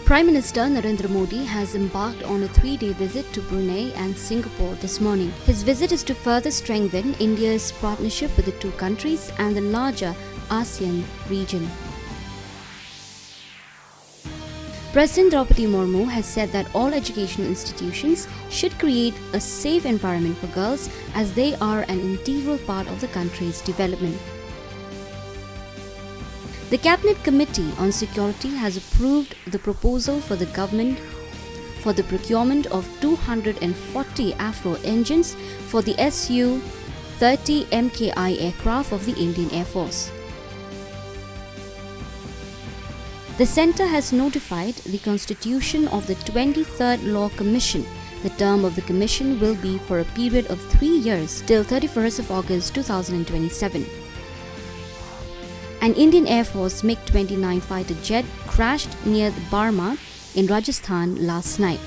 Prime Minister Narendra Modi has embarked on a 3-day visit to Brunei and Singapore this morning. His visit is to further strengthen India's partnership with the two countries and the larger ASEAN region. President Draupadi Murmu has said that all educational institutions should create a safe environment for girls as they are an integral part of the country's development. The Cabinet Committee on Security has approved the proposal for the government for the procurement of 240 Afro engines for the Su-30 MKI aircraft of the Indian Air Force. The Centre has notified the constitution of the 23rd Law Commission. The term of the commission will be for a period of 3 years till 31st of August 2027. An Indian Air Force MiG-29 fighter jet crashed near Barma in Rajasthan last night.